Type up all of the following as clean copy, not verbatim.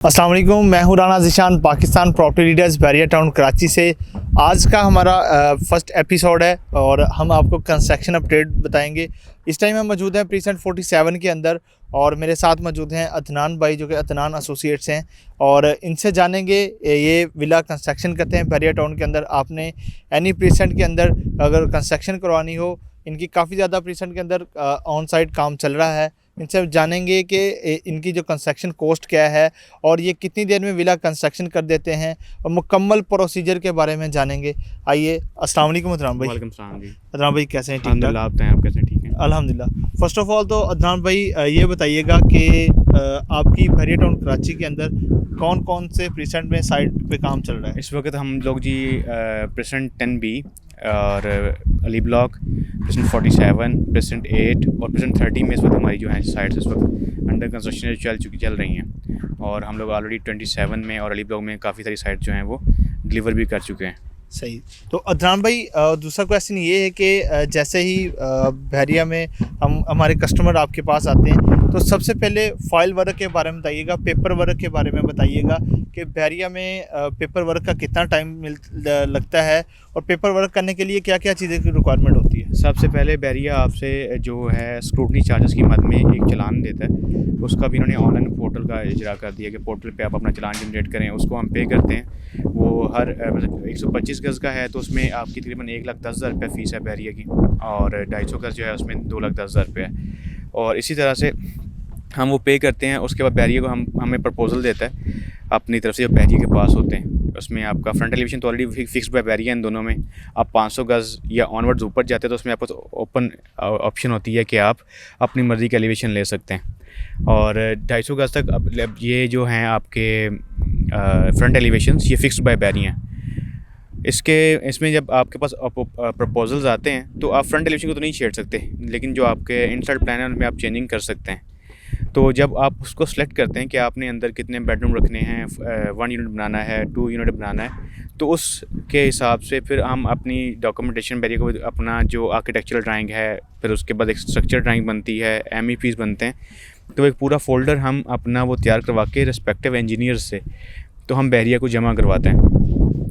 अस्सलाम वालेकुम, मैं हूं Rana Zeeshan, Pakistan property leaders Bahria town Karachi से। आज का हमारा फर्स्ट एपिसोड है और हम आपको कंस्ट्रक्शन अपडेट बताएंगे। इस टाइम हम मौजूद हैं प्रीसेंट 47 के अंदर और मेरे साथ मौजूद हैं अदनान भाई जो कि अदनान एसोसिएट्स हैं और इनसे जानेंगे ये विला कंस्ट्रक्शन करते हैं बैरिया टाउन के अंदर। आपने एनी प्रीसेंट के अंदर अगर कंस्ट्रक्शन करवानी हो, इनकी काफ़ी ज़्यादा प्रीसेंट के अंदर ऑन साइट काम चल रहा है। इनसे हम जानेंगे कि इनकी जो कंस्ट्रक्शन कॉस्ट क्या है और ये कितनी देर में विला कंस्ट्रक्शन कर देते हैं और मुकम्मल प्रोसीजर के बारे में जानेंगे। आइए, अस्सलाम वालेकुम अदनान भाई। वालेकुम सलाम जी। अदनान भाई कैसे हैं? ठीक ठाक, आप बताएं, आप कैसे हैं? ठीक हैं अल्हम्दुलिल्लाह। फ़र्स्ट ऑफ़ ऑल तो अदनान भाई ये बताइएगा कि आपकी बैरिया टाउन कराची के अंदर कौन कौन से प्रीसेंट में साइट पे काम चल रहा है? इस वक्त हम लोग जी प्रेसेंट 10B और अली ब्लॉक, प्रेसेंट 47, प्रेसेंट 8 और प्रेसेंट 30 में इस वक्त हमारी जो है साइट्स इस वक्त अंडर कंस्ट्रक्शन चल रही हैं और हम लोग ऑलरेडी 27 में और अली ब्लॉक में काफ़ी सारी साइट जो हैं वो डिलीवर भी कर चुके हैं। सही। तो अदनान भाई दूसरा क्वेश्चन ये है कि जैसे ही बहरिया में हमारे कस्टमर आपके पास आते हैं तो सबसे पहले फाइल वर्क के बारे में बताइएगा, पेपर वर्क के बारे में बताइएगा कि बहरिया में पेपर वर्क का कितना टाइम लगता है और पेपर वर्क करने के लिए क्या क्या चीज़ें की रिक्वायरमेंट होती है। सबसे पहले बैरिया आपसे जो है स्क्रूटनी चार्जेस की मद में एक चलान देता है, उसका भी इन्होंने ऑनलाइन पोर्टल का इजरा कर दिया कि पोर्टल पे आप अपना चलान जनरेट करें, उसको हम पे करते हैं। वो हर मतलब 125 गज़ का है तो उसमें आपकी तकरीबन 1,10,000 रुपये फ़ीस है बैरिया की और 250 गज़ जो है उसमें 2,10,000 रुपये है और इसी तरह से हम वो पे करते हैं। उसके बाद बैरिया को हमें प्रपोजल देता है अपनी तरफ से जो बैरिया के पास होते हैं। उसमें आपका फ्रंट एलिवेशन तो ऑलरेडी फिक्स्ड बाय बैरिया इन दोनों में। आप 500 गज़ या ऑनवर्ड्स ऊपर जाते हैं तो उसमें आपको ओपन ऑप्शन होती है कि आप अपनी मर्ज़ी की एलिवेशन ले सकते हैं और 250 गज़ तक अब ये जो हैं आपके फ्रंट एलिवेशंस ये फिक्स्ड बाय बैरिया हैं। इसमें जब आपके पास प्रपोजल्स आते हैं तो आप फ्रंट एलिवेशन को तो नहीं छेड़ सकते, लेकिन जो आपके इनसाइड प्लान है उनमें आप चेंजिंग कर सकते हैं। तो जब आप उसको सेलेक्ट करते हैं कि आपने अंदर कितने बेडरूम रखने हैं, 1 यूनिट बनाना है, 2 यूनिट बनाना है, तो उसके हिसाब से फिर हम अपनी डॉक्यूमेंटेशन बैरिया को अपना जो आर्किटेक्चरल ड्राइंग है, फिर उसके बाद एक स्ट्रक्चर ड्राइंग बनती है, MEPs बनते हैं, तो एक पूरा फ़ोल्डर हम अपना वो तैयार करवा के रिस्पेक्टिव इंजीनियर्स से तो हम बैरिया को जमा करवाते हैं।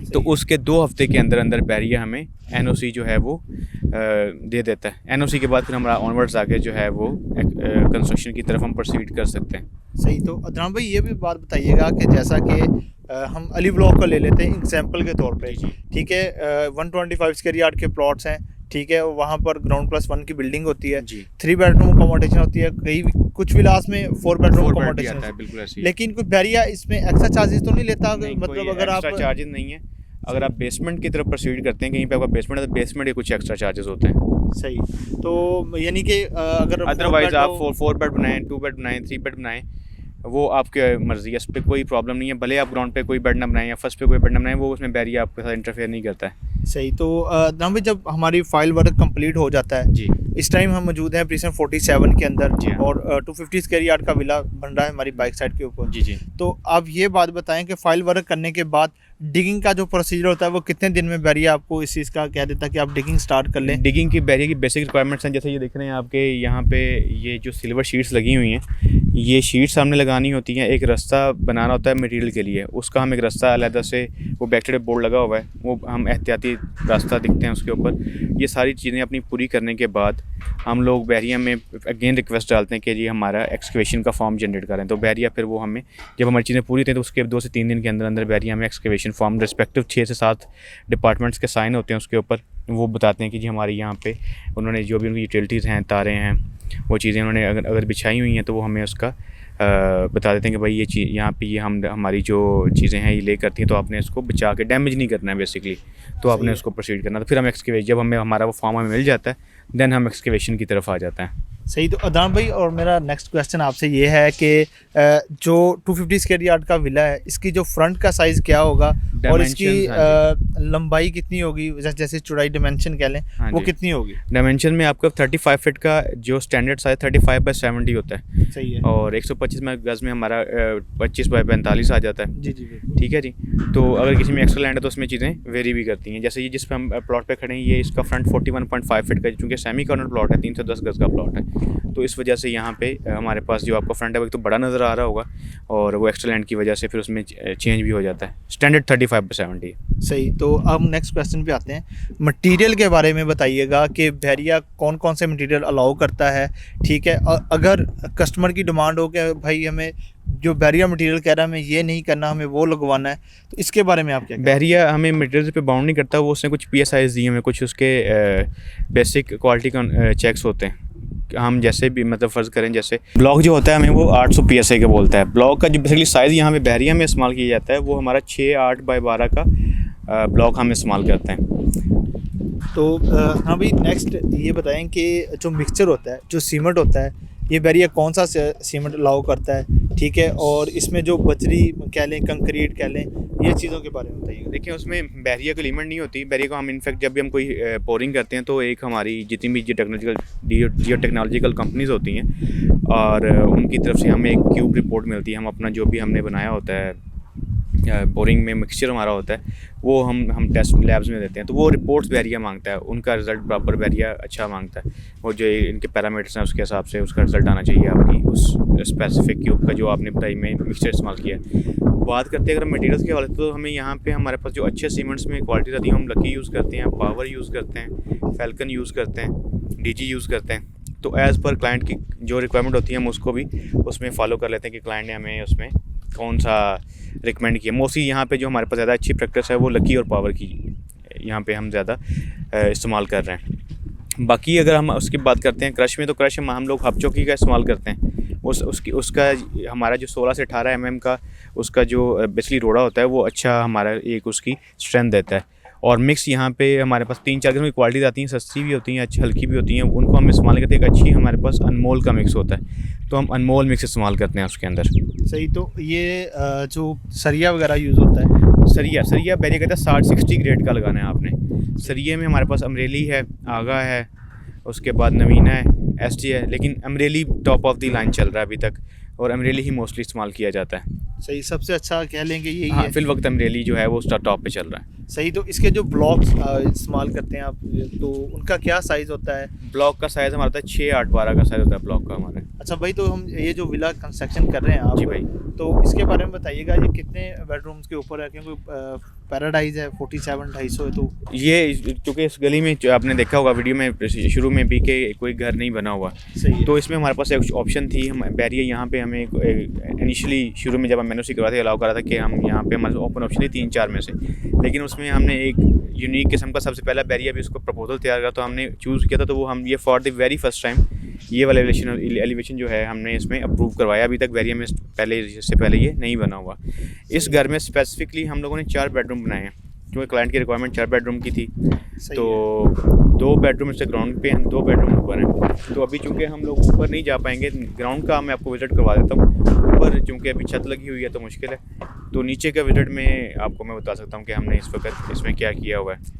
तो उसके 2 हफ़्ते के अंदर अंदर बैरिया हमें NOC जो है वो दे देता है। NOC के बाद फिर हमारा ऑनवर्ड्स आगे जो है वो कंस्ट्रक्शन की तरफ हम प्रोसीड कर सकते हैं। सही। तो अदनान भाई ये भी बात बताइएगा कि जैसा कि हम अली ब्लॉक का ले लेते हैं एग्जाम्पल के तौर पे, ठीक है, 125 स्क्वायर यार्ड के प्लॉट्स हैं, ठीक है, वहाँ पर ग्राउंड +1 की बिल्डिंग होती है, 3 बेडरूम अकोमोडेशन होती है, कई कुछ विलास में 4 बेडरूम अकोमोडेशन है, बिल्कुल ऐसे। लेकिन कोई बैरिया इसमें एक्स्ट्रा चार्जेस तो नहीं लेता? मतलब अगर आप चार्जेस नहीं है, अगर आप बेसमेंट की तरफ प्रोसीड करते हैं, कहीं पे आपका बेसमेंट है तो बेसमेंट के कुछ एक्स्ट्रा चार्जेस होते हैं। सही। तो यानी कि अगर अदरवाइज आप 4 बेड बनाएं, 2 बेड बनाएं, 3 बेड बनाएं, वो आपके मर्ज़ी है, इस पर कोई प्रॉब्लम नहीं है। भले आप ग्राउंड पे कोई बेड ना बनाएं या फर्स्ट पे कोई बेड ना बनाएं, वो उसमें बैरिया आपके साथ इंटरफेयर नहीं करता है। सही। तो भाई जब हमारी फाइल वर्क कंप्लीट हो जाता है जी, इस टाइम हम मौजूद हैं प्रीसेंट 47 के अंदर जी हाँ। और 250 स्क्वायर यार्ड का विला बन रहा है हमारी बाइक साइड के ऊपर। जी। तो आप ये बात बताएं कि फाइल वर्क करने के बाद डिगिंग का जो प्रोसीजर होता है वो कितने दिन में बैरिया आपको इस चीज़ का कह देता है कि आप डिगिंग स्टार्ट कर लें? डिगिंग की बैरिया की बेसिक रिक्वायरमेंट्स हैं, जैसे ये देख रहे हैं आपके यहाँ पे ये जो सिल्वर शीट्स लगी हुई हैं, ये शीट्स सामने लगानी होती हैं। एक रास्ता बनाना होता है मटेरियल के लिए, उसका हम एक रास्ता अलग से, वो बैक साइड बोर्ड लगा हुआ है, वो हम एहतियाती रास्ता दिखते हैं उसके ऊपर। ये सारी चीज़ें अपनी पूरी करने के बाद हम लोग बैरिया में अगेन रिक्वेस्ट डालते हैं कि जी हमारा एक्सकेवेशन का फॉर्म जनरेट करें। तो बैरिया फिर वो हमें, जब हमारी चीज़ें पूरी होती हैं तो उसके 2 से 3 दिन के अंदर अंदर बैरिया हमें एक्सकेवेशन फॉर्म रिस्पेक्टिव 6 से 7 डिपार्टमेंट्स के साइन होते हैं उसके ऊपर। वो बताते हैं कि जी हमारे यहाँ पे उन्होंने जो भी उनकी यूटिलिटीज़ हैं, तारें हैं, वो चीज़ें उन्होंने अगर बिछाई हुई हैं तो वो हमें उसका बता देते हैं कि भाई ये चीज़ यहाँ पे ये हमारी जो चीज़ें हैं ये ले करती हैं, तो आपने इसको बचा के डैमेज नहीं करना है बेसिकली, तो आपने उसको प्रोसीड करना। तो फिर हम जब हमें हमारा वो फॉर्म हमें मिल जाता है देन हम एक्सकेवेशन की तरफ आ जाते हैं। सही। तो अदनान भाई और मेरा नेक्स्ट क्वेश्चन आपसे ये है कि जो 250 स्क्वायर यार्ड का विला है इसकी जो फ्रंट का साइज़ क्या होगा और इसकी लंबाई कितनी होगी, जैसे चौड़ाई डिमेंशन कह लें वो कितनी होगी? डायमेंशन में आपका 35 फीट का जो स्टैंडर्ड साइज 35/70 होता है। सही है। और 125 गज़ में हमारा 25/45 आ जाता है। जी। ठीक है जी। तो अगर किसी में एक्स्ट्रा लैंड है तो उसमें चीज़ें वेरी भी करती हैं। जैसे ये जिस पे हम प्लॉट पे खड़े हैं, ये इसका फ्रंट 41.5 फीट का, चूँकि सेमी कॉर्नर प्लॉट है, 310 गज़ का प्लॉट है, तो इस वजह से यहाँ पे हमारे पास जो आपका फ्रंट है वो एक तो बड़ा नज़र आ रहा होगा, और वो एक्स्ट्रा लैंड की वजह से फिर उसमें चेंज भी हो जाता है। स्टैंडर्ड 35/70। सही, तो अब नेक्स्ट क्वेश्चन पे आते हैं। मटेरियल के बारे में बताइएगा कि बैरिया कौन कौन से मटेरियल अलाउ करता है, ठीक है। और अगर कस्टमर की डिमांड हो कि भाई हमें जो बैरिया मटेरियल कह रहा है हमें ये नहीं करना, हमें वो लगवाना है, तो इसके बारे में आप क्या बैरिया हमें मटेरियल पे बाउंड नहीं करता, वो उसने कुछ PSIs दिए हमें, कुछ उसके बेसिक क्वालिटी चेक्स होते हैं। हम जैसे भी मतलब फ़र्ज़ करें, जैसे ब्लॉक जो होता है हमें वो 800 PSI का बोलता है। ब्लॉक का जो बेसिकली साइज़ यहाँ पे बैरिया में इस्तेमाल किया जाता है वो हमारा 6/8/12 का ब्लॉक हम इस्तेमाल करते हैं। तो हाँ भाई, नेक्स्ट ये बताएं कि जो मिक्सचर होता है, जो सीमेंट होता है, ये बैरिया कौन सा सीमेंट अलाउ करता है, ठीक है। और इसमें जो बजरी कह लें, कंक्रीट कह लें, ये चीज़ों के बारे में बताइए। देखिए उसमें बैरिया की लिमिट नहीं होती। बैरिया को हम इनफैक्ट जब भी हम कोई पोरिंग करते हैं तो एक हमारी जितनी भी जियो टेक्नोलॉजिकल कंपनीज होती हैं और उनकी तरफ से हमें एक क्यूब रिपोर्ट मिलती है। हम अपना जो भी हमने बनाया होता है बोरिंग में मिक्सचर हमारा होता है वो हम टेस्ट लैब्स में देते हैं, तो वो रिपोर्ट्स बैरिया मांगता है, उनका रिज़ल्ट प्रॉपर बैरिया अच्छा मांगता है। और जो इनके पैरामीटर्स हैं उसके हिसाब से उसका रिज़ल्ट आना चाहिए आपकी उस स्पेसिफिक क्यूब का जो आपने बताई में मिक्सचर इस्तेमाल किया है। बात करते हैं अगर मटेरियल्स के हवाले से, तो हमें यहाँ पे हमारे पास जो अच्छे सीमेंट्स में क्वालिटी रहती है, हम लकी यूज़ करते हैं, पावर यूज़ करते हैं, फैल्कन यूज़ करते हैं, DG यूज़ करते हैं। तो एज़ पर क्लाइंट की जो रिक्वायरमेंट होती है हम उसको भी उसमें फॉलो कर लेते हैं कि क्लाइंट ने हमें उसमें कौन सा रिकमेंड किया। मोस्टली यहाँ पे जो हमारे पास ज़्यादा अच्छी प्रैक्टिस है वो लकी और पावर की यहाँ पे हम ज़्यादा इस्तेमाल कर रहे हैं। बाकी अगर हम उसकी बात करते हैं क्रश में, तो क्रश में हम लोग हपचोकी का इस्तेमाल करते हैं। उसका हमारा जो 16 से 18 mm का उसका जो बेसिकली रोड़ा होता है वो अच्छा हमारा एक उसकी स्ट्रेंथ देता है। और मिक्स यहाँ पे हमारे पास 3-4 किस्म की क्वालिटीज़ आती हैं, सस्ती भी होती हैं, अच्छी हल्की भी होती हैं, उनको हम इस्तेमाल करते हैं। एक अच्छी हमारे पास अनमोल का मिक्स होता है तो हम अनमोल मिक्स इस्तेमाल करते हैं उसके अंदर। सही, तो ये जो सरिया वगैरह यूज़ होता है, सरिया बैरिया कहता है 60-60 ग्रेड का लगाना है आपने। सरिये में हमारे पास अमरेली है, आगा है, उसके बाद नवीना है, ST है, लेकिन Amreli top of the line चल रहा है अभी तक और अमरेली ही मोस्टली इस्तेमाल किया जाता है। सही, सबसे अच्छा कह लेंगे यही हाँ, है फिल वक्त अमरेली जो है वो टॉप पे चल रहा है। सही, तो इसके जो ब्लॉक्स इस्तेमाल करते हैं आप, तो उनका क्या साइज़ होता है? ब्लॉक का साइज़ हमारा 6/8/12 का साइज़ होता है ब्लॉक का हमारे। अच्छा भाई, तो हम ये जो विला कंस्ट्रक्शन कर रहे हैं आप, जी भाई, तो इसके बारे में बताइएगा, ये कितने बेडरूम्स के ऊपर है? क्योंकि पैराडाइज है 47-250 है, तो ये क्योंकि इस गली में जो आपने देखा होगा वीडियो में शुरू में भी कि कोई घर नहीं बना हुआ, सही तो इसमें हमारे पास एक ऑप्शन थी। हम बैरिया यहाँ पे हमें इनिशियली शुरू में जब हम मैनुसी करवा थे अलाउ करा था कि हम यहाँ पे हमारे ओपन ऑप्शन थी 3-4 में से, लेकिन उसमें हमने एक यूनिक किस्म का सबसे पहला बैरिया भी उसको प्रपोजल तैयार करा तो हमने चूज़ किया था। तो वो हम ये for the very first time ये वाला एलिवेशन जो है हमने इसमें अप्रूव करवाया। अभी तक बैरिया में इससे पहले ये नहीं बना हुआ। इस घर में स्पेसिफिकली हम लोगों ने 4 बेडरूम बनाए हैं क्योंकि क्लाइंट की रिक्वायरमेंट 4 बेडरूम की थी। तो 2 बेडरूम इससे ग्राउंड पे हैं, 2 बेडरूम ऊपर हैं। तो अभी चूँकि हम लोग ऊपर नहीं जा पाएंगे, ग्राउंड का मैं आपको विज़िट करवा देता हूँ। ऊपर चूँकि अभी छत लगी हुई है तो मुश्किल है, तो नीचे का विज़िट में आपको मैं बता सकता हूँ कि हमने इस वक्त इसमें क्या किया हुआ है।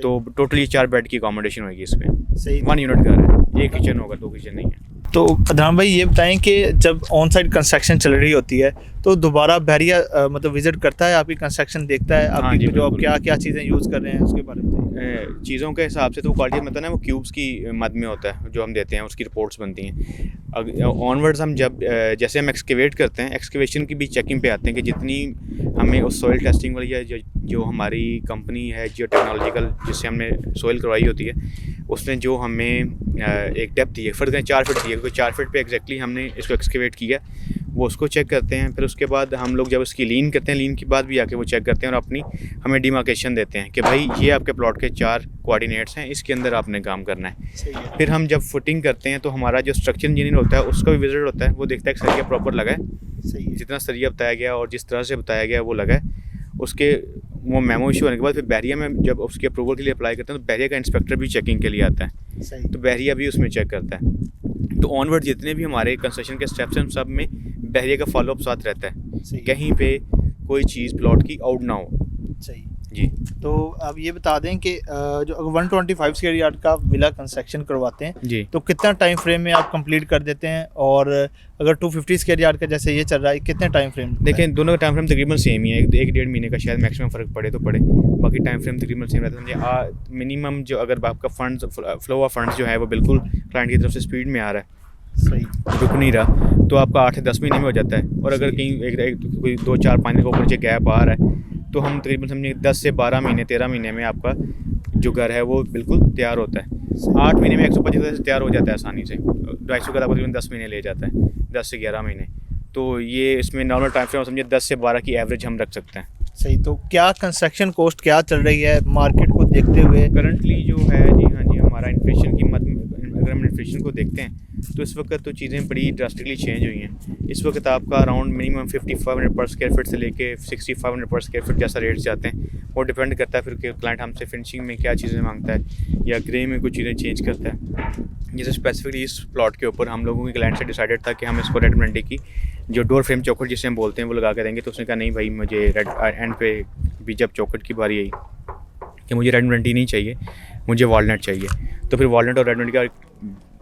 तो टोटली 4 बेड की अकोमोडेशन होगी इसमें। सही, 1 यूनिट घर है, 1 किचन होगा, 2 किचन नहीं है। तो अदनान भाई ये बताएं कि जब ऑन साइड कंस्ट्रक्शन चल रही होती है तो दोबारा बैरिया मतलब विजिट करता है आपकी कंस्ट्रक्शन, देखता है हाँ आपकी जी, जो आप बिल्कुल। क्या चीज़ें यूज़ कर रहे हैं उसके बारे में बताइए। चीज़ों के हिसाब से तो क्वालिटी मतलब ना वो क्यूब्स की मद में होता है जो हम देते हैं, उसकी रिपोर्ट्स बनती हैं। ऑनवर्ड्स हम जब जैसे हम एक्सकेवेट करते हैं, एक्सकेवेशन की भी चेकिंग पे आते हैं कि जितनी हमें उस सॉइल टेस्टिंग वाली या जो हमारी कंपनी है जियो टेक्नोलॉजिकल जिससे हमने सॉइल करवाई होती है, उसने जो हमें एक डेप्थ दी है, फर्ज करें 4 फीट दी है, क्योंकि 4 फीट पे एग्जैक्टली हमने इसको एक्सकेवेट किया, वो उसको चेक करते हैं। फिर उसके बाद हम लोग जब उसकी लीन करते हैं, लीन के बाद भी आके वो चेक करते हैं और अपनी हमें डिमार्केशन देते हैं कि भाई ये आपके प्लॉट के 4 कोऑर्डिनेट्स हैं, इसके अंदर आपने काम करना है। सही है। फिर हम जब फुटिंग करते हैं तो हमारा जो स्ट्रक्चर इंजीनियर होता है उसका भी विजिट होता है, वो देखता है कि सरिया प्रॉपर लगा है, सही है। जितना सरिया बताया गया और जिस तरह से बताया गया वो लगा है। उसके वो मेमो इशू होने के बाद फिर बैरिया में जब उसके अप्रूवल के लिए अप्लाई करते हैं तो बैरिया का इंस्पेक्टर भी चेकिंग के लिए आता है, सही, तो बैरिया भी उसमें चेक करता है। तो ऑनवर्ड जितने भी हमारे कंस्ट्रक्शन के स्टेप्स हैं सब में बैरिया का फॉलोअप साथ रहता है, सही, कहीं पे कोई चीज़ प्लॉट की आउट ना हो। सही। जी, तो अब ये बता दें कि जो 125 स्क्वायर यार्ड का विला कंस्ट्रक्शन करवाते हैं जी। तो कितना टाइम फ्रेम में आप कंप्लीट कर देते हैं, और अगर 250 स्क्वायर यार्ड का जैसे ये चल रहा है कितने टाइम फ्रेम? देखें दोनों का टाइम फ्रेम तकरीबन सेम ही है, 1-1.5 महीने का शायद मैक्सिमम फ़र्क पड़े तो पड़े, बाकी टाइम फ्रेम तकरीबन सेम रहता है। समझे मिनिमम जो अगर आपका फंड्स फ्लो ऑफ फंड्स जो है वो बिल्कुल क्लाइंट की तरफ से स्पीड में आ रहा है सही। रुक नहीं रहा, तो आपका 8 से 10 महीने में हो जाता है। और अगर कहीं कोई 2-4-5 के ऊपर नीचे गैप आ रहा है तो हम तकरीबन समझिए 10 से 12 महीने 13 महीने में आपका जो घर है वो बिल्कुल तैयार होता है। 8 महीने में 125 से तैयार हो जाता है आसानी से। 250 का तकरीबन 10 महीने ले जाता है, 10 से 11 महीने। तो ये इसमें नॉर्मल टाइम फ्रेम समझिए 10 से 12 की एवरेज हम रख सकते हैं। सही। तो क्या कंस्ट्रक्शन कॉस्ट क्या चल रही है मार्केट को देखते हुए? करंटली जो है जी, हाँ जी, हमारा इन्फ्लेशन की मद अगर हम इन्फ्लेशन को देखते हैं तो इस वक्त तो चीज़ें बड़ी ड्रास्टिकली चेंज हुई हैं। इस वक्त आपका अराउंड मिनिमम 5500 पर स्क्वायर फीट से लेके 6500 पर स्क्वायर फीट जैसा रेट जाते हैं। वो डिपेंड करता है फिर कि क्लाइंट हमसे फिनिशिंग में क्या चीज़ें मांगता है या ग्रे में कुछ चीज़ें चेंज करता है। जैसे स्पेसिफिकली इस प्लॉट के ऊपर हम लोगों की क्लाइंट से डिसाइडेड था कि हम इसको रेड मंडी की जो डोर फ्रेम चौखट जिसे हम बोलते हैं वो लगा के देंगे। तो उसने कहा नहीं भाई, मुझे रेड एंड पे भी जब चौखट की बारी आई कि मुझे रेड मंडी नहीं चाहिए, मुझे वॉलनट चाहिए। तो फिर वॉलनट और रेड मंडी का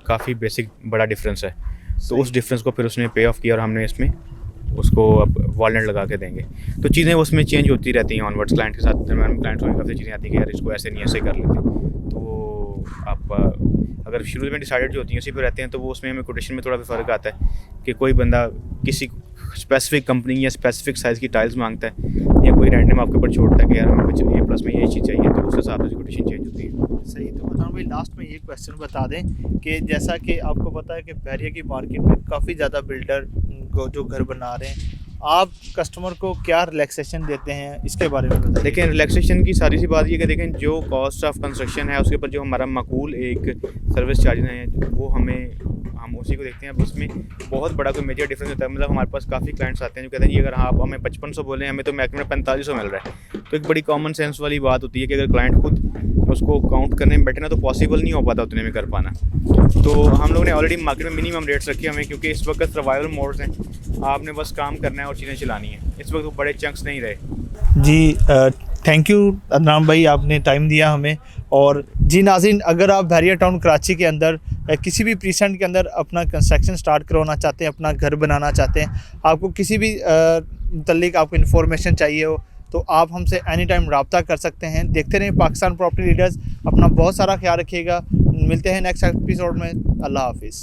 काफ़ी बेसिक बड़ा डिफरेंस है। तो उस डिफरेंस को फिर उसने पे ऑफ किया और हमने इसमें उसको अब वॉलनट लगा के देंगे। तो चीज़ें उसमें चेंज होती रहती हैं ऑनवर्ड्स क्लाइंट के साथ। क्लाइंट को काफ़ी चीज़ें आती हैं कि यार इसको ऐसे नहीं ऐसे कर लेते। तो आप अगर शुरू में डिसाइडेड जो होती हैं उसी पर रहते हैं तो वो उसमें हमें कोटेशन में थोड़ा भी फ़र्क आता है कि कोई बंदा किसी स्पेसिफिक कंपनी या स्पेसिफिक साइज़ की टाइल्स मांगता है या कोई रैंडम आपके ऊपर छोड़ता है कि यार हमें कुछ ए प्लस में ये चीज़ चाहिए, तो उस हिसाब से कोटेशन चेंज होती है। सही। तो बताऊँ भाई, लास्ट में ये क्वेश्चन बता दें कि जैसा कि आपको पता है कि बहरिया की मार्केट में काफ़ी ज़्यादा बिल्डर को जो घर बना रहे हैं, आप कस्टमर को क्या रिलैक्सेशन देते हैं, इसके बारे में बताइए। देखें, रिलैक्सेशन की सारी सी बात ये कि देखें जो कॉस्ट ऑफ कंस्ट्रक्शन है उसके ऊपर जो हमारा माकूल एक सर्विस चार्जेस हैं वो हम उसी को देखते हैं। अब उसमें बहुत बड़ा कोई मेजर डिफरेंस होता है। मतलब हमारे पास काफ़ी क्लाइंट्स आते हैं जो कहते हैं कि अगर आप हमें 5500 बोले हमें तो मैक्सिमम 4500 मिल रहा है। तो एक बड़ी कॉमन सेंस वाली बात होती है कि अगर क्लाइंट खुद उसको काउंट करने में बैठे ना तो पॉसिबल नहीं हो पाता उतने में कर पाना। तो हम लोगों ने ऑलरेडी मार्केट में मिनिमम रेट्स रखे हमें, क्योंकि इस वक्त सर्वाइवल मोड्स हैं, आपने बस काम करना है और चीज़ें चलानी है। इस वक्त बड़े चंक्स नहीं रहे। जी, थैंक यू अदनान भाई, आपने टाइम दिया हमें। और जी नाज़रीन, अगर आप बहरिया टाउन कराची के अंदर किसी भी प्रीसेंट के अंदर अपना कंस्ट्रक्शन स्टार्ट करवाना चाहते हैं, अपना घर बनाना चाहते हैं, आपको किसी भी मुतल्लिक आपको इन्फॉर्मेशन चाहिए हो तो आप हमसे एनी टाइम रब्ता कर सकते हैं। देखते रहें पाकिस्तान प्रॉपर्टी लीडर्स। अपना बहुत सारा ख्याल रखिएगा। मिलते हैं नेक्स्ट एपिसोड में। अल्लाह हाफिज़।